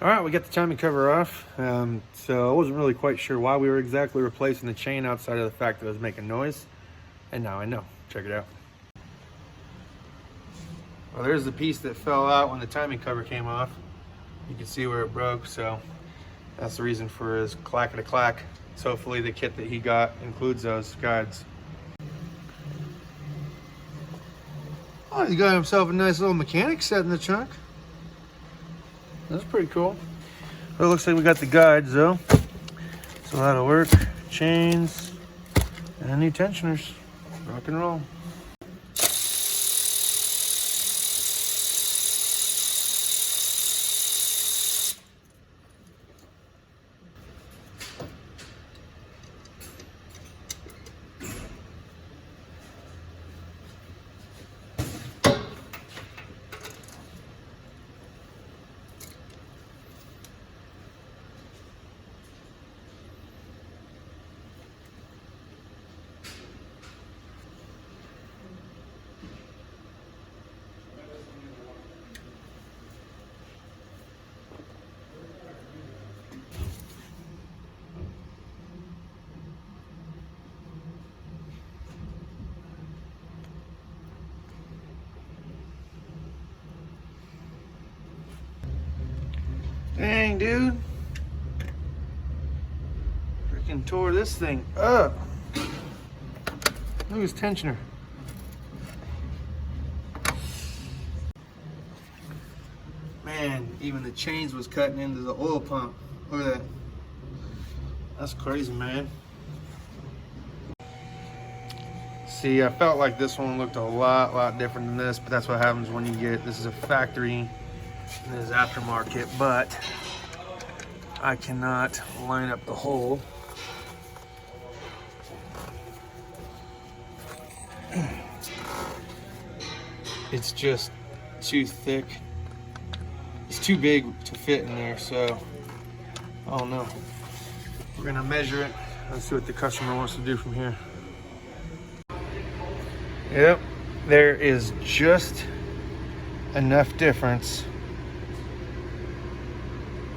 All right, we got the timing cover off. So I wasn't really quite sure why we were exactly replacing the chain outside of the fact that it was making noise. And now I know. Check it out. Well, there's the piece that fell out when the timing cover came off. You can see where it broke, so that's the reason for his clack-a-clack. So hopefully the kit that he got includes those guides. Oh, he got himself a nice little mechanic set in the trunk. That's pretty cool. Well, it looks like we got the guides though, so that'll work. Chains and new tensioners. Rock and roll. Dang, dude. Freaking tore this thing up. Look at his tensioner. Man, even the chains was cutting into the oil pump. Look at that. That's crazy, man. See, I felt like this one looked a lot different than this, but that's what happens when you get, this is a factory and this is aftermarket, but I cannot line up the hole. It's just too thick. It's too big to fit in there, so I don't know. We're gonna measure it. Let's see what the customer wants to do from here. Yep, there is just enough difference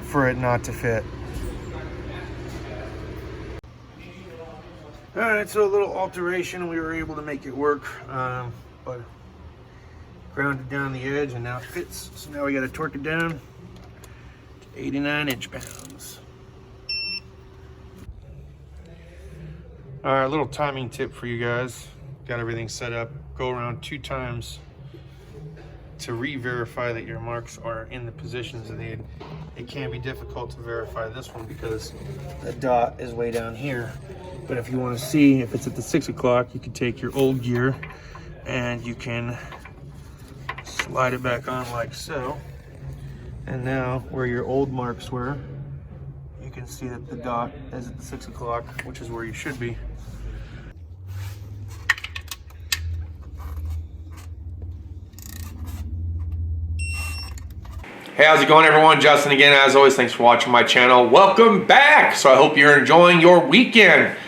for it not to fit. All right, so a little alteration, we were able to make it work, but grounded down the edge and now it fits. So now we got to torque it down to 89 inch-pounds. All right, a little timing tip for you guys. Got everything set up. Go around 2 times to re-verify that your marks are in the positions they need. It can be difficult to verify this one because the dot is way down here. But if you want to see if it's at the 6 o'clock, you can take your old gear and you can slide it back on like so. And now where your old marks were, you can see that the dot is at the 6 o'clock, which is where you should be. Hey, how's it going, everyone? Justin again. As always, thanks for watching my channel. Welcome back. So I hope you're enjoying your weekend.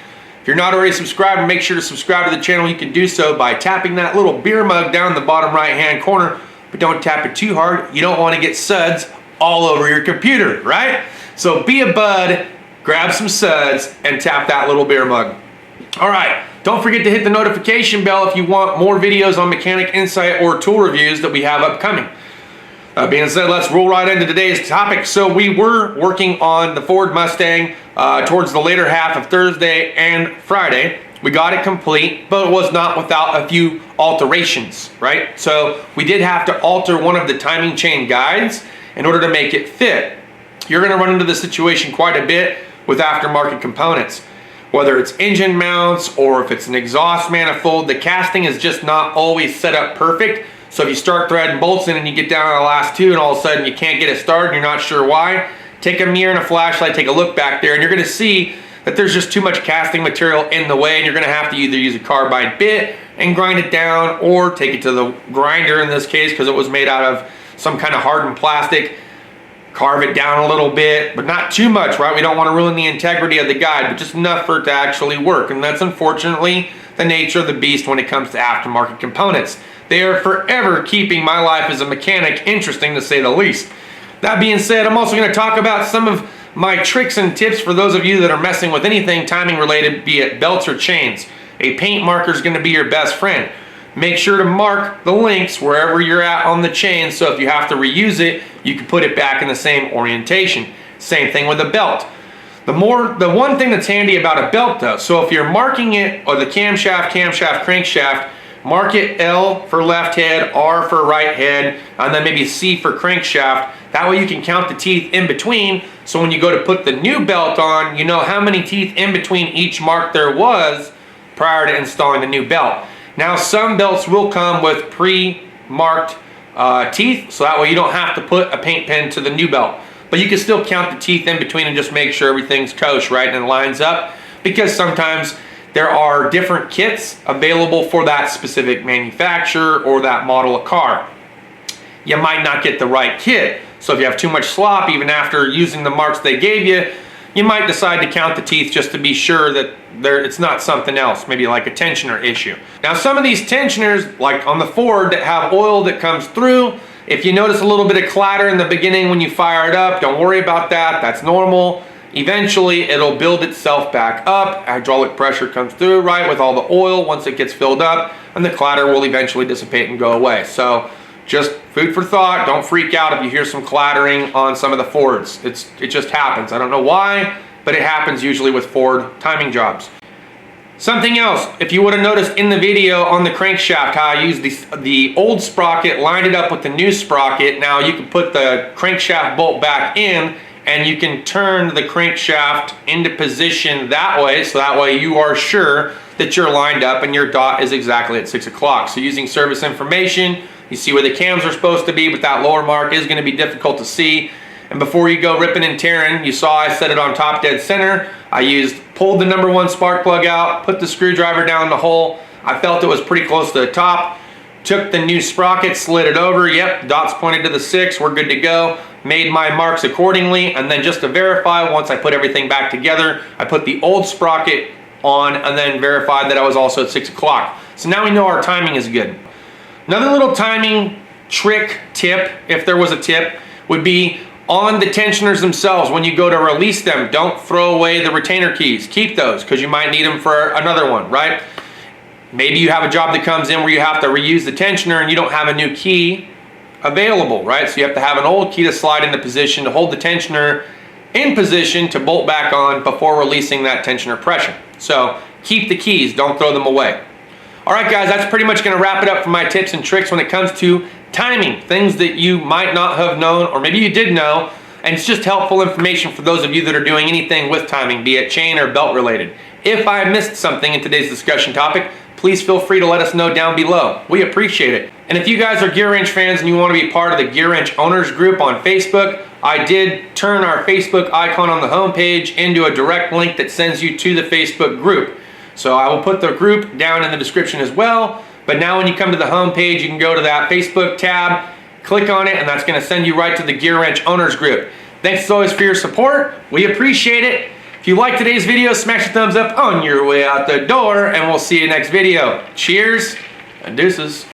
If you're not already subscribed, make sure to subscribe to the channel. You can do so by tapping that little beer mug down in the bottom right-hand corner, but don't tap it too hard. You don't want to get suds all over your computer, right? So be a bud, grab some suds, and tap that little beer mug. All right, don't forget to hit the notification bell if you want more videos on mechanic insight or tool reviews that we have upcoming. That being said, let's roll right into today's topic. So we were working on the Ford Mustang towards the later half of Thursday and Friday. We got it complete, but it was not without a few alterations, right? So we did have to alter one of the timing chain guides in order to make it fit. You're gonna run into this situation quite a bit with aftermarket components. Whether it's engine mounts or if it's an exhaust manifold, the casting is just not always set up perfect. So if you start threading bolts in and you get down to the last 2 and all of a sudden you can't get it started and you're not sure why, take a mirror and a flashlight, take a look back there, and you're gonna see that there's just too much casting material in the way, and you're gonna have to either use a carbide bit and grind it down or take it to the grinder in this case because it was made out of some kind of hardened plastic. Carve it down a little bit, but not too much, right? We don't want to ruin the integrity of the guide, but just enough for it to actually work. And that's unfortunately the nature of the beast when it comes to aftermarket components. They are forever keeping my life as a mechanic interesting, to say the least. That being said, I'm also going to talk about some of my tricks and tips for those of you that are messing with anything timing related, be it belts or chains. A paint marker is going to be your best friend. Make sure to mark the links wherever you're at on the chain, so if you have to reuse it, you can put it back in the same orientation. Same thing with a belt. The one thing that's handy about a belt though, so if you're marking it, or the camshaft, crankshaft, mark it L for left head, R for right head, and then maybe C for crankshaft. That way you can count the teeth in between, so when you go to put the new belt on, you know how many teeth in between each mark there was prior to installing the new belt. Now some belts will come with pre-marked teeth, so that way you don't have to put a paint pen to the new belt. But you can still count the teeth in between and just make sure everything's kosher, right, and lines up, because sometimes there are different kits available for that specific manufacturer or that model of car. You might not get the right kit, so if you have too much slop, even after using the marks they gave you, you might decide to count the teeth just to be sure that it's not something else, maybe like a tensioner issue. Now some of these tensioners, like on the Ford, that have oil that comes through, if you notice a little bit of clatter in the beginning when you fire it up, don't worry about that, that's normal. Eventually it'll build itself back up, hydraulic pressure comes through, right, with all the oil once it gets filled up, and the clatter will eventually dissipate and go away. So just food for thought, don't freak out if you hear some clattering on some of the Fords. It just happens. I don't know why, but it happens usually with Ford timing jobs. Something else, if you would have noticed in the video on the crankshaft how I used the old sprocket, lined it up with the new sprocket. Now you can put the crankshaft bolt back in and you can turn the crankshaft into position that way, so that way you are sure that you're lined up and your dot is exactly at 6 o'clock. So using service information, you see where the cams are supposed to be, but that lower mark is going to be difficult to see. And before you go ripping and tearing, you saw I set it on top dead center. I pulled the number 1 spark plug out, put the screwdriver down the hole. I felt it was pretty close to the top. Took the new sprocket, slid it over. Yep, dots pointed to the 6, we're good to go. Made my marks accordingly, and then just to verify, once I put everything back together, I put the old sprocket on and then verified that I was also at 6 o'clock. So now we know our timing is good. Another little timing trick tip, if there was a tip, would be on the tensioners themselves. When you go to release them, don't throw away the retainer keys. Keep those because you might need them for another one, right? Maybe you have a job that comes in where you have to reuse the tensioner and you don't have a new key available, right? So you have to have an old key to slide into position to hold the tensioner in position to bolt back on before releasing that tensioner pressure. So keep the keys, don't throw them away. All right, guys, that's pretty much going to wrap it up for my tips and tricks when it comes to timing, things that you might not have known, or maybe you did know, and it's just helpful information for those of you that are doing anything with timing, be it chain or belt related. If I missed something in today's discussion topic, please feel free to let us know down below. We appreciate it. And if you guys are Gearwrench fans and you want to be part of the Gearwrench Owners group on Facebook, I did turn our Facebook icon on the homepage into a direct link that sends you to the Facebook group. So I will put the group down in the description as well. But now when you come to the homepage, you can go to that Facebook tab, click on it, and that's going to send you right to the Gearwrench Owners group. Thanks as always for your support. We appreciate it. If you liked today's video, smash a thumbs up on your way out the door, and we'll see you next video. Cheers and deuces.